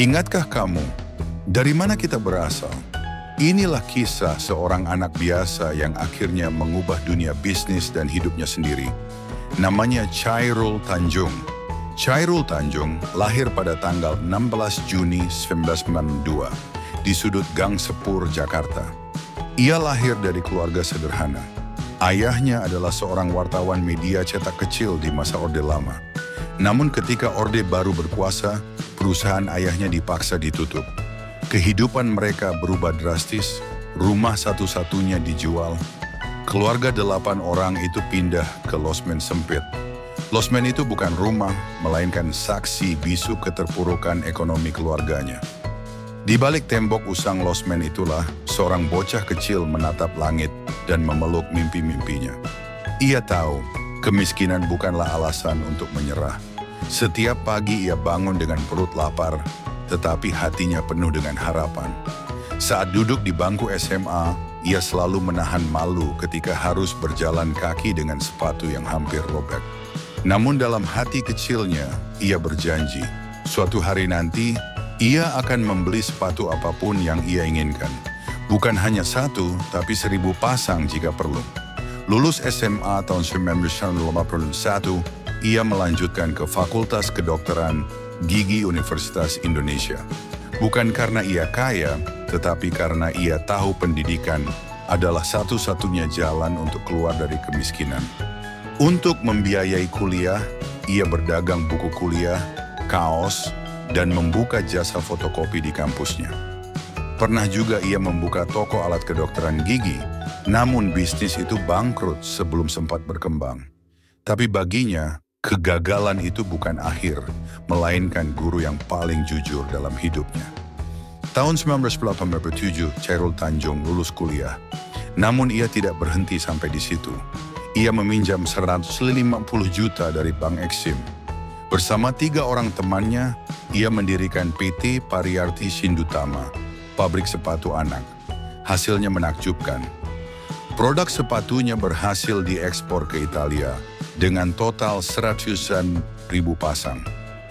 Ingatkah kamu, dari mana kita berasal? Inilah kisah seorang anak biasa yang akhirnya mengubah dunia bisnis dan hidupnya sendiri. Namanya Chairul Tanjung. Chairul Tanjung lahir pada tanggal 16 Juni 1992 di sudut Gang Sepur, Jakarta. Ia lahir dari keluarga sederhana. Ayahnya adalah seorang wartawan media cetak kecil di masa Orde Lama. Namun ketika Orde baru berkuasa, perusahaan ayahnya dipaksa ditutup. Kehidupan mereka berubah drastis, rumah satu-satunya dijual. Keluarga 8 orang itu pindah ke losmen sempit. Losmen itu bukan rumah, melainkan saksi bisu keterpurukan ekonomi keluarganya. Di balik tembok usang losmen itulah, seorang bocah kecil menatap langit dan memeluk mimpi-mimpinya. Ia tahu, kemiskinan bukanlah alasan untuk menyerah. Setiap pagi ia bangun dengan perut lapar, tetapi hatinya penuh dengan harapan. Saat duduk di bangku SMA, ia selalu menahan malu ketika harus berjalan kaki dengan sepatu yang hampir robek. Namun dalam hati kecilnya, ia berjanji, suatu hari nanti, ia akan membeli sepatu apapun yang ia inginkan. Bukan hanya 1, tapi 1000 pasang jika perlu. Lulus SMA tahun 1981, ia melanjutkan ke Fakultas Kedokteran Gigi Universitas Indonesia. Bukan karena ia kaya, tetapi karena ia tahu pendidikan adalah satu-satunya jalan untuk keluar dari kemiskinan. Untuk membiayai kuliah, ia berdagang buku kuliah, kaos, dan membuka jasa fotokopi di kampusnya. Pernah juga ia membuka toko alat kedokteran gigi, namun bisnis itu bangkrut sebelum sempat berkembang. Tapi baginya, kegagalan itu bukan akhir, melainkan guru yang paling jujur dalam hidupnya. Tahun 1987, Chairul Tanjung lulus kuliah. Namun ia tidak berhenti sampai di situ. Ia meminjam 150 juta dari Bank Eksim. Bersama 3 orang temannya, ia mendirikan PT Pariyarti Sindutama, pabrik sepatu anak. Hasilnya menakjubkan. Produk sepatunya berhasil diekspor ke Italia dengan total 100.000 pasang.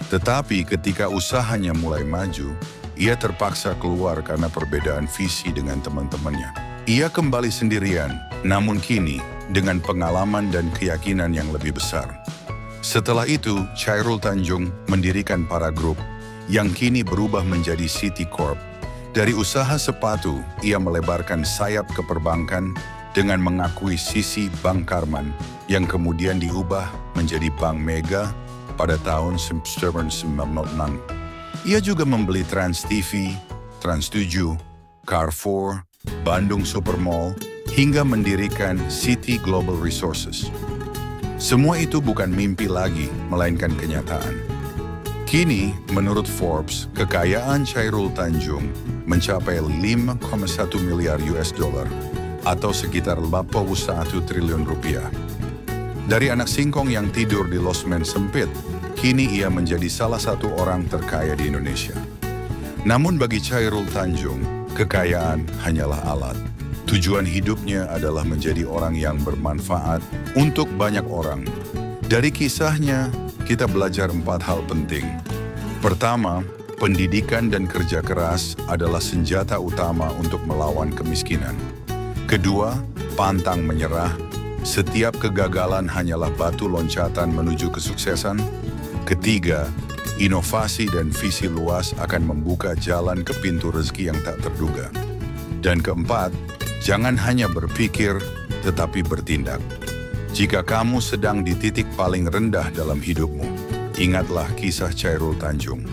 Tetapi ketika usahanya mulai maju, ia terpaksa keluar karena perbedaan visi dengan teman-temannya. Ia kembali sendirian, namun kini dengan pengalaman dan keyakinan yang lebih besar. Setelah itu, Chairul Tanjung mendirikan Para Group yang kini berubah menjadi City Corp. Dari usaha sepatu, ia melebarkan sayap ke perbankan dengan mengakuisisi Bank Karman yang kemudian diubah menjadi Bank Mega pada tahun 1996. Ia juga membeli Trans TV, Trans 7, Carrefour, Bandung Supermall, hingga mendirikan City Global Resources. Semua itu bukan mimpi lagi, melainkan kenyataan. Kini, menurut Forbes, kekayaan Chairul Tanjung mencapai 5,1 miliar US dollar atau sekitar 81 triliun rupiah. Dari anak singkong yang tidur di losmen sempit, kini ia menjadi salah satu orang terkaya di Indonesia. Namun bagi Chairul Tanjung, kekayaan hanyalah alat. Tujuan hidupnya adalah menjadi orang yang bermanfaat untuk banyak orang. Dari kisahnya, kita belajar 4 hal penting. Pertama, pendidikan dan kerja keras adalah senjata utama untuk melawan kemiskinan. Kedua, pantang menyerah. Setiap kegagalan hanyalah batu loncatan menuju kesuksesan. Ketiga, inovasi dan visi luas akan membuka jalan ke pintu rezeki yang tak terduga. Dan keempat, jangan hanya berpikir, tetapi bertindak. Jika kamu sedang di titik paling rendah dalam hidupmu, ingatlah kisah Chairul Tanjung.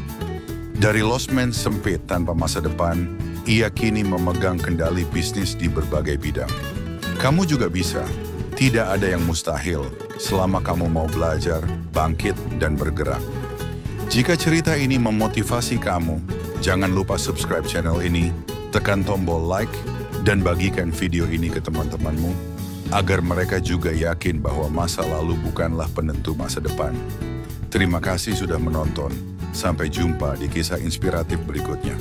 Dari losmen sempit tanpa masa depan, ia kini memegang kendali bisnis di berbagai bidang. Kamu juga bisa. Tidak ada yang mustahil selama kamu mau belajar, bangkit, dan bergerak. Jika cerita ini memotivasi kamu, jangan lupa subscribe channel ini, tekan tombol like, dan bagikan video ini ke teman-temanmu, agar mereka juga yakin bahwa masa lalu bukanlah penentu masa depan. Terima kasih sudah menonton. Sampai jumpa di kisah inspiratif berikutnya.